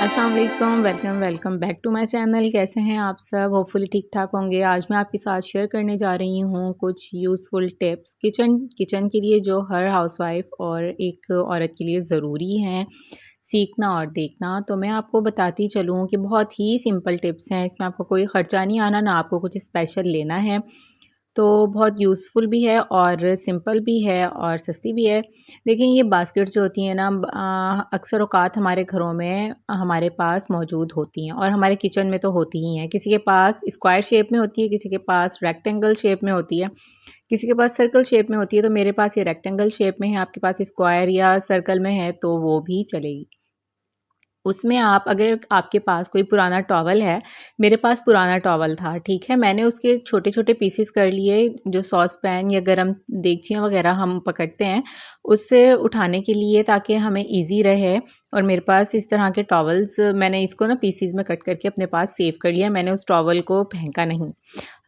अस्सलाम वालेकुम, welcome back to my channel. कैसे हैं आप सब? होपफुली ठीक ठाक होंगे। आज मैं आपके साथ शेयर करने जा रही हूँ कुछ यूज़फुल टिप्स किचन के लिए, जो हर हाउसवाइफ और एक औरत के लिए ज़रूरी हैं सीखना और देखना। तो मैं आपको बताती चलूँ कि बहुत ही सिंपल टिप्स हैं, इसमें आपको कोई ख़र्चा नहीं आना, ना आपको कुछ स्पेशल लेना है। तो बहुत यूज़फुल भी है और सिंपल भी है और सस्ती भी है। देखिए, ये बास्केट्स जो होती हैं ना, अक्सर औक़ात हमारे घरों में हमारे पास मौजूद होती हैं और हमारे किचन में तो होती ही हैं। किसी के पास स्क्वायर शेप में होती है, किसी के पास रेक्टेंगल शेप में होती है, किसी के पास सर्कल शेप में होती है। तो मेरे पास ये रेक्टेंगल शेप में है, आपके पास स्क्वायर या सर्कल में है तो वो भी चलेगी। उसमें आप, अगर आपके पास कोई पुराना टॉवल है, मेरे पास पुराना टॉवल था, ठीक है, मैंने उसके छोटे-छोटे पीसेस कर लिए, जो सॉस पैन या गरम देगचियाँ वग़ैरह हम पकड़ते हैं, उससे उठाने के लिए, ताकि हमें ईज़ी रहे। और मेरे पास इस तरह के टॉवल्स, मैंने इसको ना पीसेस में कट करके अपने पास सेव कर लिया, मैंने उस टॉवल को फेंका नहीं।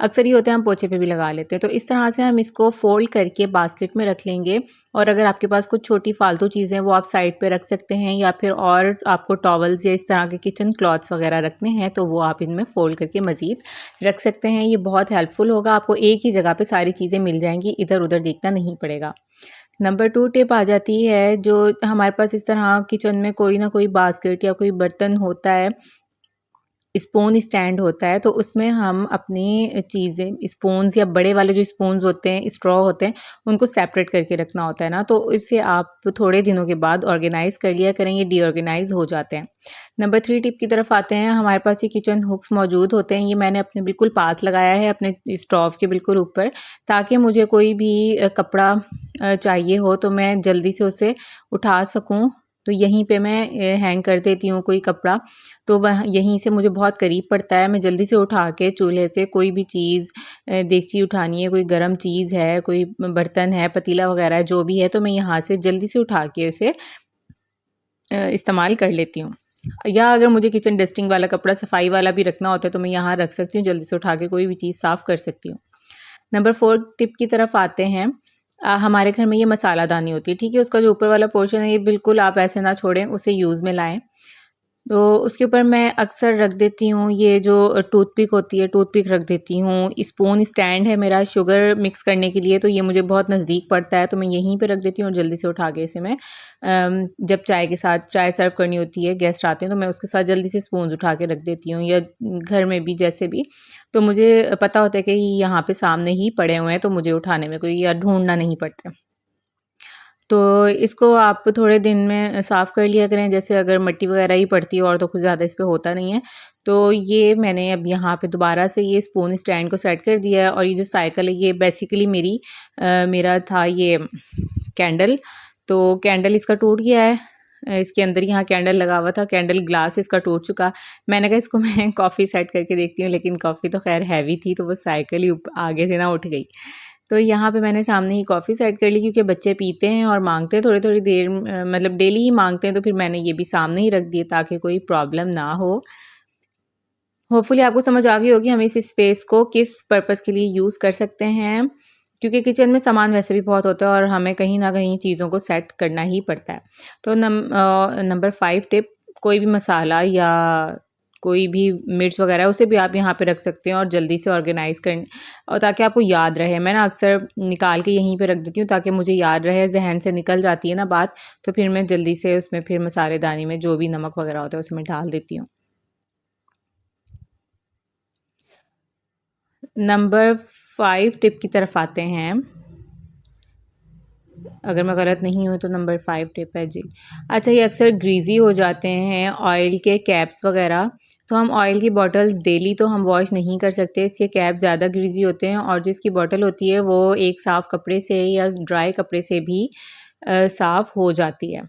अक्सर ये होता है हम पोछे पे भी लगा लेते हैं, तो इस तरह से हम इसको फ़ोल्ड करके बास्केट में रख लेंगे। और अगर आपके पास कुछ छोटी फ़ालतू चीज़ें वो आप साइड पे रख सकते हैं, या फिर और आपको टॉवल्स या इस तरह के किचन क्लॉथ्स वगैरह रखने हैं तो वो आप इनमें फ़ोल्ड करके मज़ीद रख सकते हैं। ये बहुत हेल्पफुल होगा, आपको एक ही जगह पे सारी चीज़ें मिल जाएँगी, इधर-उधर देखना नहीं पड़ेगा। नंबर 2 टिप आ जाती है, जो हमारे पास इस तरह किचन में कोई ना कोई बास्केट या कोई बर्तन होता है, स्पून स्टैंड होता है, तो उसमें हम अपनी चीज़ें, स्पून्स या बड़े वाले जो स्पून्स होते हैं, स्ट्रॉ होते हैं, उनको सेपरेट करके रखना होता है ना, तो इससे आप थोड़े दिनों के बाद ऑर्गेनाइज़ कर लिया करें, ये डीऑर्गेनाइज़ हो जाते हैं। नंबर 3 टिप की तरफ आते हैं। हमारे पास ये किचन हुक्स मौजूद होते हैं, ये मैंने अपने बिल्कुल पास लगाया है, अपने स्टोव के बिल्कुल ऊपर, ताकि मुझे कोई भी कपड़ा चाहिए हो तो मैं जल्दी से उसे उठा सकूँ। तो यहीं पे मैं हैंग कर देती हूँ कोई कपड़ा, तो वह यहीं से मुझे बहुत करीब पड़ता है, मैं जल्दी से उठा के चूल्हे से कोई भी चीज़, देगची उठानी है, कोई गरम चीज़ है, कोई बर्तन है, पतीला वगैरह है, जो भी है, तो मैं यहाँ से जल्दी से उठा के उसे इस्तेमाल कर लेती हूँ। या अगर मुझे किचन डस्टिंग वाला कपड़ा, सफाई वाला भी रखना होता है, तो मैं यहाँ रख सकती हूँ, जल्दी से उठा के कोई भी चीज़ साफ़ कर सकती हूँ। नंबर 4 टिप की तरफ आते हैं। हमारे घर में ये मसालादानी होती है, ठीक है? उसका जो ऊपर वाला पोर्शन है, ये बिल्कुल आप ऐसे ना छोड़ें, उसे यूज़ में लाएँ। तो उसके ऊपर मैं अक्सर रख देती हूँ ये जो टूथपिक होती है, टूथपिक रख देती हूँ। स्पून स्टैंड है मेरा शुगर मिक्स करने के लिए, तो ये मुझे बहुत नज़दीक पड़ता है, तो मैं यहीं पे रख देती हूँ और जल्दी से उठा के इसे मैं जब चाय के साथ चाय सर्व करनी होती है, गेस्ट आते हैं, तो मैं उसके साथ जल्दी से स्पून्स उठा के रख देती हूँ, या घर में भी जैसे भी। तो मुझे पता होता है कि यहाँ पे सामने ही पड़े हुए हैं, तो मुझे उठाने में कोई या ढूँढना नहीं पड़ता। तो इसको आप थोड़े दिन में साफ़ कर लिया करें, जैसे अगर मिट्टी वग़ैरह ही पड़ती है और तो कुछ ज़्यादा इस पे होता नहीं है। तो ये मैंने अब यहाँ पे दोबारा से ये स्पून स्टैंड को सेट कर दिया है, और ये जो साइकिल है, ये बेसिकली मेरा था ये कैंडल, तो कैंडल इसका टूट गया है। इसके अंदर यहाँ कैंडल लगा हुआ था, कैंडल ग्लास इसका टूट चुका। मैंने कहा इसको मैं कॉफ़ी सेट करके देखती हूँ, लेकिन कॉफ़ी तो ख़ैर हैवी थी, तो वो साइकिल ही आगे से ना उठ गई। तो यहाँ पे मैंने सामने ही कॉफ़ी सेट कर ली, क्योंकि बच्चे पीते हैं और माँगते हैं थोड़ी-थोड़ी देर, मतलब डेली ही माँगते हैं, तो फिर मैंने ये भी सामने ही रख दिए ताकि कोई प्रॉब्लम ना हो। होपफुली आपको समझ आ गई होगी हम इस स्पेस को किस पर्पज़ के लिए यूज़ कर सकते हैं, क्योंकि किचन में सामान वैसे भी बहुत होता है और हमें कहीं न कहीं चीज़ों को सेट करना ही पड़ता है। तो नंबर 5 टिप, कोई भी मसाला या कोई भी मिर्च वगैरह है, उसे भी आप यहाँ पे रख सकते हैं और जल्दी से ऑर्गेनाइज़ और ताकि आपको याद रहे। मैं ना अक्सर निकाल के यहीं पे रख देती हूँ ताकि मुझे याद रहे, ज़हन से निकल जाती है ना बात, तो फिर मैं जल्दी से उसमें फिर मसालेदानी में जो भी नमक वगैरह होता है उसे मैं डाल देती हूँ। नंबर 5 टिप की तरफ आते हैं। अगर मैं गलत नहीं हूँ तो नंबर 5 टिप है जी। अच्छा, ये अक्सर ग्रीज़ी हो जाते हैं ऑयल के कैप्स वग़ैरह, तो हम ऑयल की बॉटल्स डेली तो हम वॉश नहीं कर सकते, इसके कैप ज़्यादा ग्रीज़ी होते हैं, और जो इसकी बॉटल होती है वो एक साफ़ कपड़े से या ड्राई कपड़े से भी साफ़ हो जाती है।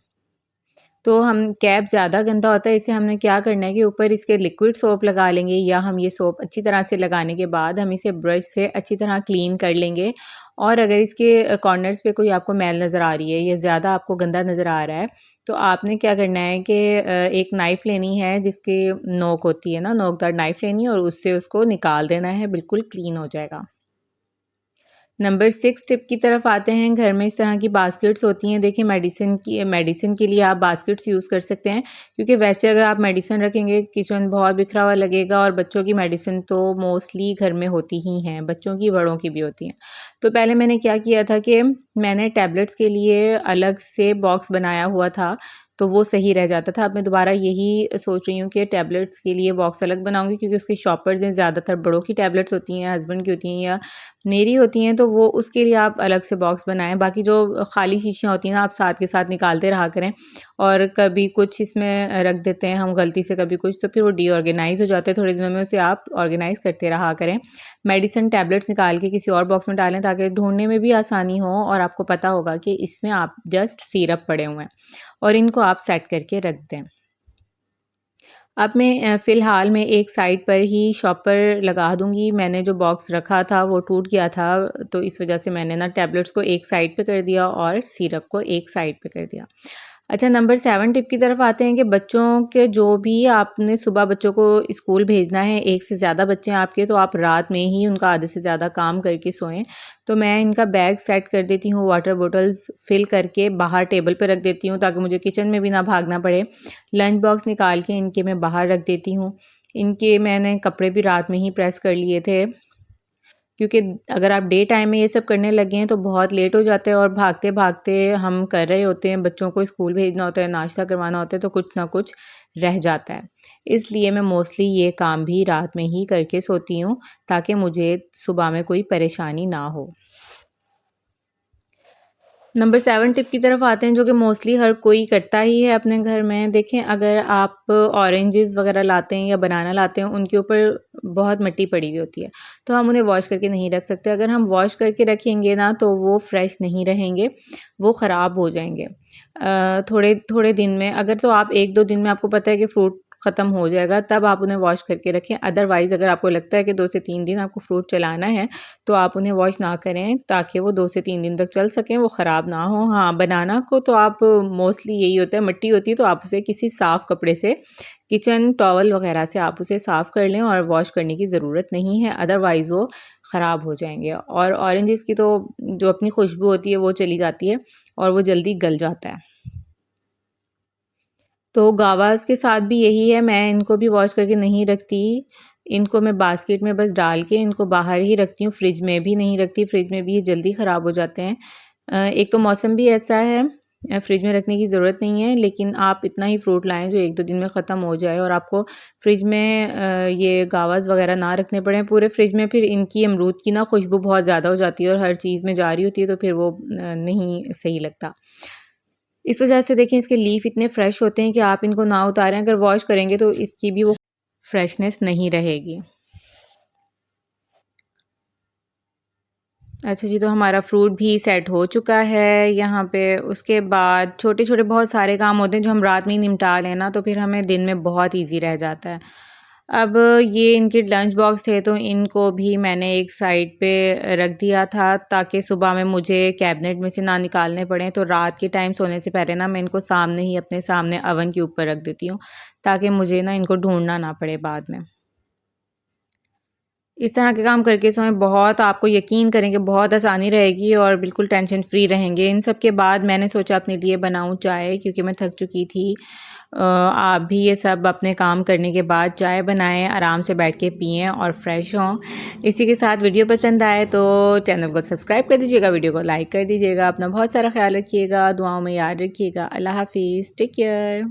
तो हम कैप ज़्यादा गंदा होता है, इसे हमने क्या करना है कि ऊपर इसके लिक्विड सोप लगा लेंगे, या हम ये सोप अच्छी तरह से लगाने के बाद हम इसे ब्रश से अच्छी तरह क्लीन कर लेंगे। और अगर इसके कॉर्नर्स पे कोई आपको मैल नज़र आ रही है या ज़्यादा आपको गंदा नज़र आ रहा है, तो आपने क्या करना है कि एक नाइफ़ लेनी है जिसकी नोक होती है ना, नोकदार नाइफ़ लेनी है, और उससे उसको निकाल देना है, बिल्कुल क्लीन हो जाएगा। नंबर 6 टिप की तरफ आते हैं। घर में इस तरह की बास्केट्स होती हैं। देखिए मेडिसिन के लिए आप बास्केट्स यूज़ कर सकते हैं, क्योंकि वैसे अगर आप मेडिसिन रखेंगे किचन बहुत बिखरा हुआ लगेगा, और बच्चों की मेडिसिन तो मोस्टली घर में होती ही हैं, बच्चों की बड़ों की भी होती हैं। तो पहले मैंने क्या किया था कि मैंने टैबलेट्स के लिए अलग से बॉक्स बनाया हुआ था, तो वो सही रह जाता था। अब मैं दोबारा यही सोच रही हूँ कि टैबलेट्स के लिए बॉक्स अलग बनाऊँगी, क्योंकि उसके शॉपर्स हैं, ज़्यादातर बड़ों की टैबलेट्स होती हैं, हस्बैंड की होती हैं या मेरी होती हैं, तो वो उसके लिए आप अलग से बॉक्स बनाएँ। बाकी जो खाली शीशियाँ होती हैं ना, आप साथ के साथ निकालते रहा करें, और कभी कुछ इसमें रख देते हैं हम गलती से, कभी कुछ, तो फिर वो डीऑर्गेनाइज़ हो जाते हैं। थोड़े दिनों में उसे आप ऑर्गेनाइज़ करते रहा करें। मेडिसिन टैबलेट्स निकाल के किसी और बॉक्स में डालें, ताकि ढूँढने में भी आसानी हो, और आपको पता होगा कि इसमें आप जस्ट सिरप पड़े हुए हैं, और इनको आप सेट करके रख दें। अब मैं फ़िलहाल मैं एक साइड पर ही शॉपर लगा दूँगी। मैंने जो बॉक्स रखा था वो टूट गया था, तो इस वज़ह से मैंने ना टैबलेट्स को एक साइड पे कर दिया और सिरप को एक साइड पे कर दिया। अच्छा, नंबर 7 टिप की तरफ आते हैं कि बच्चों के जो भी आपने सुबह बच्चों को स्कूल भेजना है, एक से ज़्यादा बच्चे हैं आपके, तो आप रात में ही उनका आधे से ज़्यादा काम करके सोएं। तो मैं इनका बैग सेट कर देती हूँ, वाटर बॉटल्स फिल करके बाहर टेबल पे रख देती हूँ, ताकि मुझे किचन में भी ना भागना पड़े। लंच बॉक्स निकाल के इनके मैं बाहर रख देती हूँ। इनके मैंने कपड़े भी रात में ही प्रेस कर लिए थे, क्योंकि अगर आप डे टाइम में ये सब करने लगे हैं तो बहुत लेट हो जाता है, और भागते-भागते हम कर रहे होते हैं, बच्चों को स्कूल भेजना होता है, नाश्ता करवाना होता है, तो कुछ ना कुछ रह जाता है। इसलिए मैं मोस्टली ये काम भी रात में ही करके सोती हूँ, ताकि मुझे सुबह में कोई परेशानी ना हो। नंबर 7 टिप की तरफ आते हैं, जो कि मोस्टली हर कोई करता ही है अपने घर में। देखें, अगर आप ऑरेंजेस वगैरह लाते हैं या बनाना लाते हैं, उनके ऊपर बहुत मिट्टी पड़ी हुई होती है, तो हम उन्हें वॉश करके नहीं रख सकते। अगर हम वॉश करके रखेंगे ना, तो वो फ्रेश नहीं रहेंगे, वो ख़राब हो जाएँगे। थोड़े थोड़े दिन में, अगर तो आप 1-2 दिन में आपको पता है कि फ्रूट ख़त्म हो जाएगा, तब आप उन्हें वॉश करके रखें। अदरवाइज़ अगर आपको लगता है कि 2 से 3 दिन आपको फ्रूट चलाना है, तो आप उन्हें वॉश ना करें, ताकि वो 2 से 3 दिन तक चल सकें, वो ख़राब ना हो। हाँ, बनाना को तो आप मोस्टली यही होता है, मिट्टी होती है, तो आप उसे किसी साफ़ कपड़े से, किचन टॉवल वग़ैरह से आप उसे साफ़ कर लें, और वॉश करने की ज़रूरत नहीं है, अदरवाइज़ वो ख़राब हो जाएँगे। और ऑरेंजेस की तो जो अपनी खुशबू होती है वो चली जाती है, और वो जल्दी गल जाता है। तो गावास के साथ भी यही है, मैं इनको भी वॉश करके नहीं रखती। इनको मैं बास्केट में बस डाल के इनको बाहर ही रखती हूँ, फ्रिज में भी नहीं रखती, फ्रिज में भी ये जल्दी ख़राब हो जाते हैं। एक तो मौसम भी ऐसा है, फ्रिज में रखने की ज़रूरत नहीं है, लेकिन आप इतना ही फ्रूट लाएँ जो 1-2 दिन में ख़त्म हो जाए, और आपको फ्रिज में ये गावास वग़ैरह ना रखने पड़ें पूरे फ्रिज में। फिर इनकी अमरूद की ना खुशबू बहुत ज़्यादा हो जाती है, और हर चीज़ में जा रही होती है, तो फिर वो नहीं सही लगता। इस वजह से देखिए, इसके लीफ इतने फ्रेश होते हैं कि आप इनको ना उतारें, अगर वॉश करेंगे तो इसकी भी वो फ्रेशनेस नहीं रहेगी। अच्छा जी, तो हमारा फ्रूट भी सेट हो चुका है यहाँ पे। उसके बाद छोटे-छोटे बहुत सारे काम होते हैं जो हम रात में ही निपटा लें ना, तो फिर हमें दिन में बहुत ईज़ी रह जाता है। अब ये इनके लंच बॉक्स थे, तो इनको भी मैंने एक साइड पे रख दिया था, ताकि सुबह में मुझे कैबिनेट में से ना निकालने पड़ें। तो रात के टाइम सोने से पहले ना मैं इनको सामने ही अपने सामने ओवन के ऊपर रख देती हूँ, ताकि मुझे ना इनको ढूँढना ना पड़े बाद में। इस तरह के काम करके सोएं, बहुत आपको यकीन करें कि बहुत आसानी रहेगी, और बिल्कुल टेंशन फ्री रहेंगे। इन सब के बाद मैंने सोचा अपने लिए बनाऊँ चाय, क्योंकि मैं थक चुकी थी। आप भी ये सब अपने काम करने के बाद चाय बनाएँ, आराम से बैठ के पिएँ और फ्रेश हों। इसी के साथ वीडियो पसंद आए तो चैनल को सब्सक्राइब कर दीजिएगा, वीडियो को लाइक कर दीजिएगा। अपना बहुत सारा ख़्याल रखिएगा, दुआओं में याद रखिएगा। अल्लाह हाफ़िज़, टेक केयर।